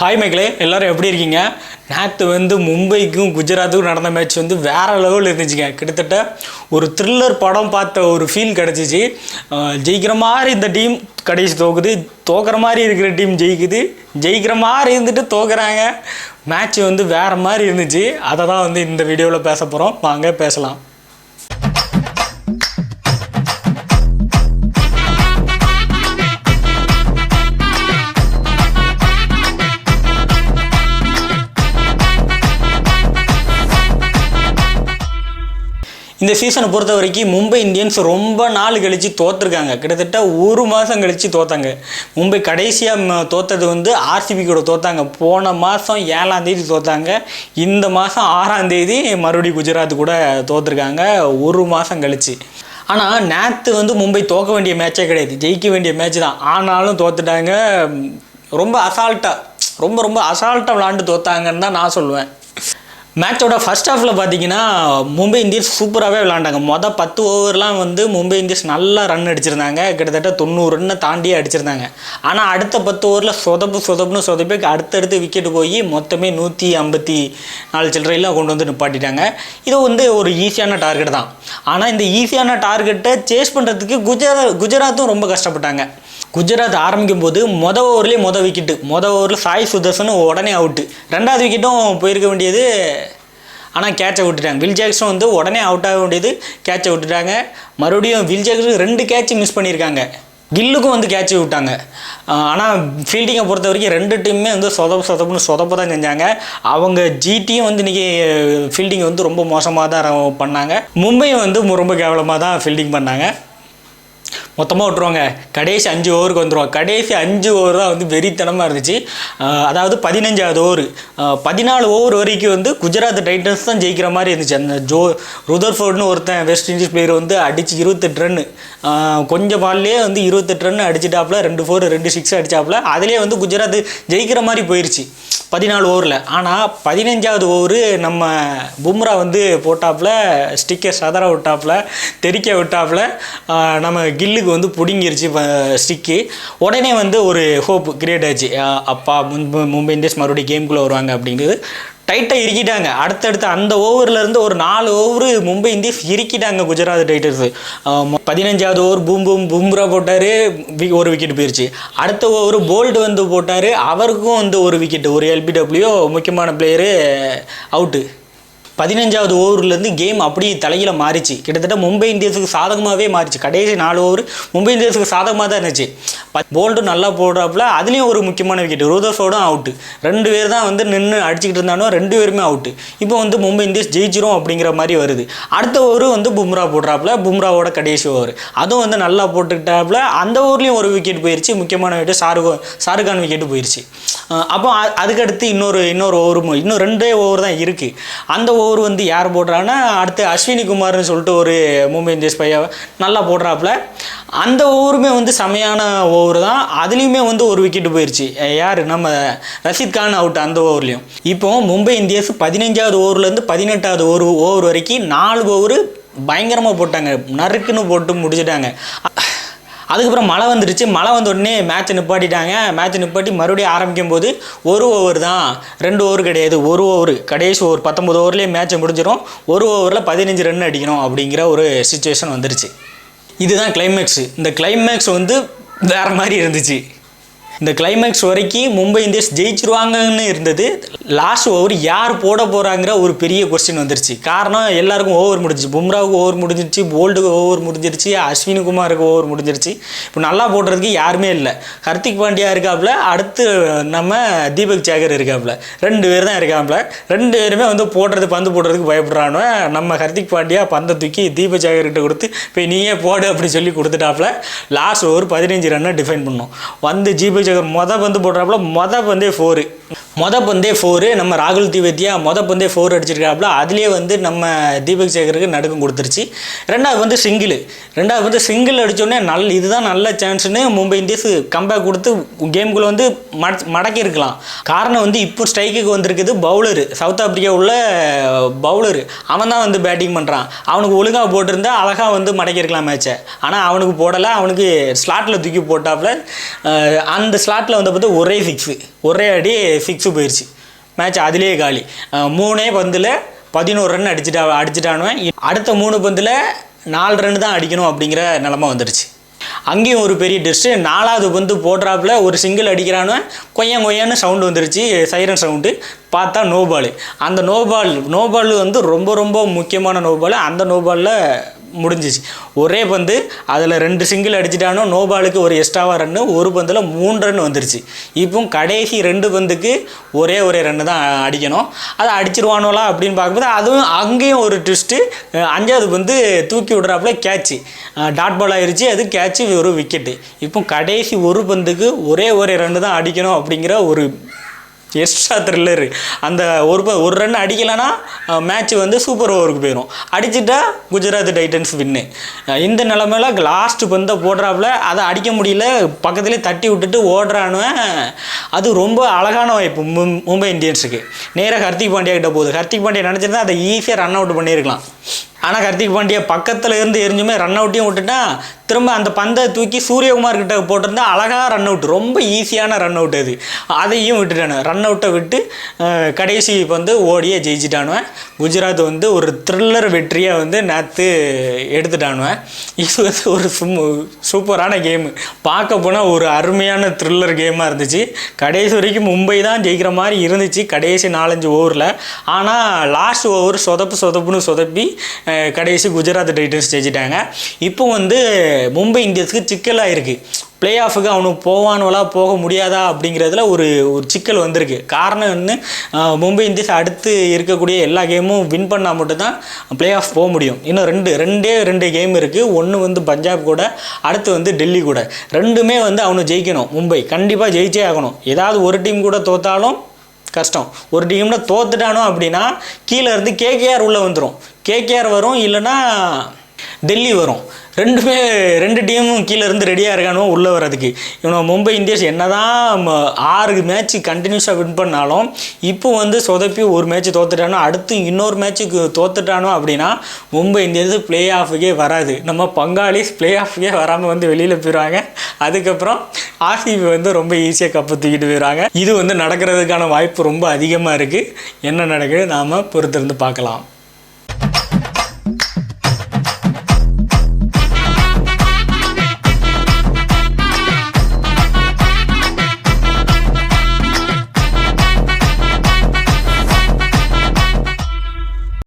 Hi மக்களே, எல்லோரும் எப்படி இருக்கீங்க? நேற்று வந்து மும்பைக்கும் குஜராத்துக்கும் நடந்த மேட்ச் வந்து வேறு லெவலில் இருந்துச்சுங்க. கிட்டத்தட்ட ஒரு த்ரில்லர் படம் பார்த்த ஒரு ஃபீல் கிடச்சிச்சு. ஜெயிக்கிற மாதிரி இந்த டீம் கடைசி தோக்குது, தோக்கிற மாதிரி இருக்கிற டீம் ஜெயிக்குது, ஜெயிக்கிற மாதிரி இருந்துட்டு தோக்குறாங்க. மேட்ச் வந்து வேறு மாதிரி இருந்துச்சு. அதை தான் வந்து இந்த வீடியோவில் பேச போகிறோம். வாங்க பேசலாம். இந்த சீசனை பொறுத்த வரைக்கும் மும்பை இந்தியன்ஸ் ரொம்ப நாள் கழித்து தோற்றுருக்காங்க. கிட்டத்தட்ட ஒரு மாதம் கழித்து தோத்தாங்க. மும்பை கடைசியாக தோற்றது வந்து ஆர்சிபி கூட தோத்தாங்க. போன மாதம் 7ஆம் தேதி தோத்தாங்க. இந்த மாதம் 6ஆம் தேதி மறுபடியும் குஜராத் கூட தோற்றுருக்காங்க ஒரு மாதம் கழித்து. ஆனால் நேற்று வந்து மும்பை தோக்க வேண்டிய மேட்சே கிடையாது, ஜெயிக்க வேண்டிய மேட்ச் தான். ஆனாலும் தோத்துட்டாங்க. ரொம்ப அசால்ட்டாக விளாண்டு தோத்தாங்கன்னு தான் நான் சொல்லுவேன். மேட்சோட ஃபர்ஸ்ட் ஹாஃபில் பார்த்தீங்கன்னா மும்பை இந்தியன்ஸ் சூப்பராகவே விளாண்டாங்க. மொதல் 10 ஓவர்லாம் வந்து மும்பை இந்தியன்ஸ் நல்லா ரன் அடிச்சிருந்தாங்க. கிட்டத்தட்ட 90 ரன்னை தாண்டியே அடிச்சிருந்தாங்க. ஆனால் அடுத்த 10 ஓவரில் சொதப்பி அடுத்தடுத்து விக்கெட்டு போய் மொத்தமே 154 சில்லறையில் கொண்டு வந்து நிப்பாட்டிட்டாங்க. இது வந்து ஒரு ஈஸியான டார்கெட் தான். ஆனால் இந்த ஈஸியான டார்கெட்டை சேஸ் பண்ணுறதுக்கு குஜராத்தும் ரொம்ப கஷ்டப்பட்டாங்க. குஜராத் ஆரம்பிக்கும் போது மொதல் ஓவரில் சாய் சுதர்சன் உடனே அவுட்டு. 2வது விக்கெட்டும் போயிருக்க வேண்டியது, ஆனால் கேட்சை விட்டுட்டாங்க. வில் ஜாக்சன் வந்து உடனே அவுட் ஆக வேண்டியது, கேட்சை விட்டுட்டாங்க. மறுபடியும் வில் ஜாக்சன் 2 கேட்ச் மிஸ் பண்ணியிருக்காங்க. கில்லுக்கும் வந்து கேட்சை விட்டாங்க. ஆனால் ஃபீல்டிங்கை பொறுத்த வரைக்கும் 2 டீமுமே வந்து சொதப்பு தான் செஞ்சாங்க. அவங்க ஜிடியும் வந்து இன்றைக்கி ஃபீல்டிங் வந்து ரொம்ப மோசமாக தான் பண்ணாங்க. மும்பையும் வந்து ரொம்ப கேவலமாக தான் ஃபீல்டிங் பண்ணாங்க. மொத்தமாக விட்டுருவாங்க. கடைசி 5 ஓவருக்கு வந்துடுவாங்க. கடைசி 5 ஓவர் தான் வந்து வெறித்தனமாக இருந்துச்சு. அதாவது 15வது ஓவர் 14 ஓவர் வரைக்கும் வந்து குஜராத் டைட்டன்ஸ் தான் ஜெயிக்கிற மாதிரி இருந்துச்சு. அந்த ருதர்ஃபோர்ட்னு ஒருத்தன் வெஸ்ட் இண்டீஸ் பிளேயர் வந்து அடித்து 28 ரன்னு, கொஞ்சம் பால்லே வந்து 28 ரன்னு அடிச்சிட்டாப்புல. 2 4 2 6 அடித்தாப்புல. அதிலே வந்து குஜராத் ஜெயிக்கிற மாதிரி போயிடுச்சு 14 ஓவரில். ஆனால் 15வது ஓவரு நம்ம பும்ரா வந்து போட்டாப்புல, ஸ்டிக்கை சதற விட்டாப்புல, தெறிக்க விட்டாப்புல. நம்ம கில்லுக்கு வந்து பிடுங்கிருச்சு ஸ்டிக்கு. உடனே வந்து ஒரு ஹோப் கிரியேட் ஆச்சு. அப்பா மும்பை இந்தியன்ஸ் மறுபடியும் கேமுக்குள்ளே வருவாங்க அப்படிங்கிறது. டைட்டாக இறுக்கிட்டாங்க. அடுத்தடுத்து அந்த ஓவர்லேருந்து ஒரு 4 ஓவரு மும்பை இந்தியன்ஸ் இறுக்கிட்டாங்க குஜராத் டைட்டன்ஸு. 15வது ஓவர் பும்ரா போட்டார், ஒரு விக்கெட் போயிடுச்சு. அடுத்த ஓவர் போல்ட் வந்து போட்டார், அவருக்கும் வந்து ஒரு விக்கெட்டு, ஒரு எல்பிடபிள்யூ முக்கியமான பிளேயரு அவுட்டு. 15வது ஓவர்லேருந்து கேம் அப்படியே தலையில் மாறிச்சு. கிட்டத்தட்ட மும்பை இந்தியன்ஸுக்கு சாதகமாகவே மாறிச்சு. கடைசி 4 ஓவர் மும்பை இந்தியன்ஸுக்கு சாதகமாக தான் இருந்துச்சு. போல்ட்டும் நல்லா போடுறாப்புல, அதுலேயும் ஒரு முக்கியமான விக்கெட். ருதர்ஃபோர்டும் அவுட்டு. 2 பேர் தான் வந்து நின்று அடிச்சுக்கிட்டு இருந்தாலும் 2 பேருமே அவுட்டு. இப்போ வந்து மும்பை இந்தியன்ஸ் ஜெயிச்சிரும் அப்படிங்கிற மாதிரி வருது. அடுத்த ஓவர் வந்து பும்ரா போடுறாப்புல, பும்ராவோட கடைசி ஓவர் அதுவும் வந்து நல்லா போட்டுக்கிட்டாப்புல. அந்த ஓவர்லேயும் ஒரு விக்கெட் போயிடுச்சு, முக்கியமான விக்கெட். ஷாருக்கான் விக்கெட்டு போயிடுச்சு. அப்போ அதுக்கடுத்து இன்னொரு ஓவர், இன்னும் 2 ஓவர் தான் இருக்குது. அந்த ஓவர் வந்து யார் போடுறாங்கன்னா அடுத்து அஸ்வினி குமார்னு சொல்லிட்டு ஒரு மும்பை இந்தியன்ஸ் பையன் நல்லா போடுறாப்புல. அந்த ஓவருமே வந்து செமையான ஓவர் தான். அதுலேயுமே வந்து ஒரு விக்கெட்டு போயிடுச்சு. யார் நம்ம ரஷீத் கான் அவுட் அந்த ஓவர்லேயும். இப்போ மும்பை இந்தியன்ஸ் 15வது ஓவர்லேருந்து 18வது ஓவர் வரைக்கும் 4 ஓவரு பயங்கரமாக போட்டாங்க. நறுக்குன்னு போட்டு முடிச்சிட்டாங்க. அதுக்கப்புறம் மழை வந்துருச்சு. மழை வந்த உடனே மேட்ச்சை நிப்பாட்டிட்டாங்க. மேட்ச்சை நிப்பாட்டி மறுபடியும் ஆரம்பிக்கும் போது 1 ஓவர் தான், 2 ஓவர் கிடையாது, 1 ஓவர். கடைசி ஓவர் 19 ஓவர்லேயே மேட்ச்சை முடிஞ்சிடும். 1 ஓவரில் 15 ரன் அடிக்கணும் அப்படிங்கிற ஒரு சிச்சுவேஷன் வந்துருச்சு. இதுதான் கிளைமேக்ஸு. இந்த கிளைமேக்ஸ் வந்து வேறு மாதிரி இருந்துச்சு. இந்த கிளைமேக்ஸ் வரைக்கும் மும்பை இந்தியன்ஸ் ஜெயிச்சிருவாங்கன்னு இருந்தது. லாஸ்ட் ஓவர் யார் போட போகிறாங்கிற ஒரு பெரிய கொஸ்டின் வந்துருச்சு. காரணம் எல்லாருக்கும் ஓவர் முடிஞ்சிச்சு. பும்ராவுக்கு ஓவர் முடிஞ்சிருச்சு, போல்டுக்கு ஓவர் முடிஞ்சிருச்சு, அஸ்வினி குமாருக்கு ஓவர் முடிஞ்சிருச்சு. இப்போ நல்லா போடுறதுக்கு யாருமே இல்லை. ஹர்திக் பாண்டியா இருக்காப்புல, அடுத்து நம்ம தீபக் சேகர் இருக்காப்புல. 2 பேர் தான் இருக்காப்புல. 2 பேருமே வந்து பந்து போடுறதுக்கு பயப்படுறானு. நம்ம ஹர்திக் பாண்டியா பந்தை தூக்கி தீபக் சேகர்கிட்ட கொடுத்து இப்போ நீயே போடு அப்படின்னு சொல்லி கொடுத்துட்டாப்புல. லாஸ்ட் ஓவர் 15 ரன்னை டிஃபைன் பண்ணோம். வந்து தீபக் சேகர் பந்து போடுறாப்புல, பந்தே 4 பந்தே 4 நம்ம ராகுல் திவேதியா பந்தே 4 அடிச்சிருக்காப்புல. அதுலேயே வந்து நம்ம தீபக் சேகருக்கு நடுக்கம் கொடுத்துருச்சு. ரெண்டாவது சிங்கிள் அடித்தோடனே இதுதான் நல்ல சான்ஸ்னு மும்பை இந்தியன்ஸ் கம்பேக் கொடுத்து கேமுக்குள்ளே வந்து மடக்கியிருக்கலாம். காரணம் வந்து இப்போ ஸ்ட்ரைக்குக்கு வந்திருக்குது பவுலரு, சவுத் ஆப்பிரிக்கா உள்ள பவுலரு. அவன் தான் வந்து பேட்டிங் பண்ணுறான். அவனுக்கு ஒழுங்காக போட்டிருந்தா அழகாக வந்து மடக்கியிருக்கலாம் மேட்சை. ஆனால் அவனுக்கு போடலை. அவனுக்கு ஸ்லாட்டில் தூக்கி போட்டாப்புல. அந்த ஸ்லாட்டில் வந்து பார்த்து ஒரே அடி 6 போயிடுச்சு. மேட்ச் அதிலேயே காலி. 3 பந்தில் 11 ரன் அடிச்சிட்டானுவேன். அடுத்த 3 பந்தில் 4 ரன் தான் அடிக்கணும் அப்படிங்கிற நிலமை வந்துடுச்சு. அங்கேயும் ஒரு பெரிய டெஸ்ட்டு. 4வது பந்து போடுறாப்புல ஒரு சிங்கிள் அடிக்கிறானுவேன். கொய்யான்னு சவுண்டு வந்துருச்சு, சைரன் சவுண்டு. பார்த்தா நோபால். அந்த நோபால் வந்து ரொம்ப ரொம்ப முக்கியமான நோபால். அந்த நோபாலில் முடிஞ்சிச்சு. ஒரே பந்து அதில் 2 சிங்கிள் அடிச்சிட்டானோ நோபாலுக்கு ஒரு எக்ஸ்ட்ராவாக ரன்னு, ஒரு பந்தில் 3 ரன் வந்துருச்சு. இப்போ கடைசி 2 பந்துக்கு ஒரே ரன்னு தான் அடிக்கணும். அதை அடிச்சிருவானோலாம் அப்படின்னு பார்க்கும்போது அதுவும் அங்கேயும் ஒரு ட்விஸ்ட்டு. 5வது பந்து தூக்கி விடுறாப்புல கேட்ச்சு, டாட் பால் ஆயிடுச்சு. அது கேட்ச்சு, ஒரு விக்கெட்டு. இப்போ கடைசி ஒரு பந்துக்கு ஒரே ரன்னு தான் அடிக்கணும் அப்படிங்கிற ஒரு எக்ஸ்ட்ரா த்ரில்லரு. அந்த ஒரு ரன் அடிக்கலைன்னா மேட்ச் வந்து சூப்பர் ஓவருக்கு போயிடும். அடிச்சுட்டா குஜராத் டைட்டன்ஸ் வின்னு. இந்த நிலமையில லாஸ்ட் பந்தை போடுறாப்புல அதை அடிக்க முடியல, பக்கத்துலேயே தட்டி விட்டுட்டு ஓடுறானுவேன். அது ரொம்ப அழகான வாய்ப்பு மும்பை இந்தியன்ஸுக்கு. நேராக ஹர்திக் பாண்டியா கிட்ட போகுது. ஹர்திக் பாண்டியா நினச்சிருந்தா அதை ஈஸியாக ரன் அவுட் பண்ணியிருக்கலாம். ஆனால் ஹர்திக் பாண்டியா பக்கத்தில் இருந்து எரிஞ்சுமே ரன் அவுட்டையும் விட்டுட்டா, திரும்ப அந்த பந்தை தூக்கி சூரியகுமார் கிட்ட போட்டிருந்தா அழகாக ரன் அவுட், ரொம்ப ஈஸியான ரன் அவுட் அது. அதையும் விட்டுட்டானு. ரன் அவுட்டை விட்டு கடைசி வந்து ஓடியே ஜெயிச்சிட்டானுவேன். குஜராத் வந்து ஒரு த்ரில்லர் வெற்றியை வந்து நேற்று எடுத்துட்டானுவேன். இது வந்து ஒரு சூப்பரான கேமு. பார்க்க போனால் ஒரு அருமையான த்ரில்லர் கேமாக இருந்துச்சு. கடைசி வரைக்கும் மும்பை தான் ஜெயிக்கிற மாதிரி இருந்துச்சு கடைசி 4-5 ஓவரில். ஆனால் லாஸ்ட் ஓவர் சொதப்புன்னு சொதப்பி கடைசி குஜராத் டைட்டன்ஸ் ஜெயிச்சிட்டாங்க. இப்போ வந்து மும்பை இந்தியன்ஸுக்கு சிக்கலாக இருக்குது. பிளே ஆஃபுக்கு அவனுக்கு போக முடியாதா அப்படிங்கிறதுல ஒரு சிக்கல் வந்திருக்கு. காரணம் என்ன, மும்பை இந்தியன்ஸ் அடுத்து இருக்கக்கூடிய எல்லா கேமும் வின் பண்ணால் மட்டும்தான் பிளே ஆஃப் போக முடியும். இன்னும் ரெண்டு கேம் இருக்குது. ஒன்று வந்து பஞ்சாப் கூட, அடுத்து வந்து டெல்லி கூட. ரெண்டுமே வந்து அவனு ஜெயிக்கணும். மும்பை கண்டிப்பாக ஜெயிச்சே ஆகணும். ஏதாவது ஒரு டீம் கூட தோற்றாலும் கஷ்டம். ஒரு டீமில் தோத்துட்டானோ அப்படின்னா கீழே இருந்து கேகேஆர் உள்ளே வந்துடும். கேகேஆர் வரும், இல்லைன்னா டெல்லி வரும். 2 டீமும் கீழே இருந்து ரெடியாக இருக்கானோ உள்ளே வர்றதுக்கு. இவனை மும்பை இந்தியன்ஸ் என்ன தான் 6 மேட்ச் கண்டினியூஸாக வின் பண்ணாலும் இப்போ வந்து சொதப்பி ஒரு மேட்ச் தோத்துட்டானோ, அடுத்து இன்னொரு மேட்ச்சுக்கு தோத்துட்டானோ அப்படின்னா மும்பை இந்தியன்ஸ் பிளே ஆஃபுக்கே வராது. நம்ம பங்காளிஸ் பிளே ஆஃபுக்கே வராமல் வந்து வெளியில் போயிடுவாங்க. அதுக்கப்புறம் ஆர்சிபி வந்து ரொம்ப ஈஸியாக கப்பு தூக்கிட்டு போயிடுவாங்க. இது வந்து நடக்கிறதுக்கான வாய்ப்பு ரொம்ப அதிகமாக இருக்குது. என்ன நடக்குது நாம் பொறுத்திருந்து பார்க்கலாம்.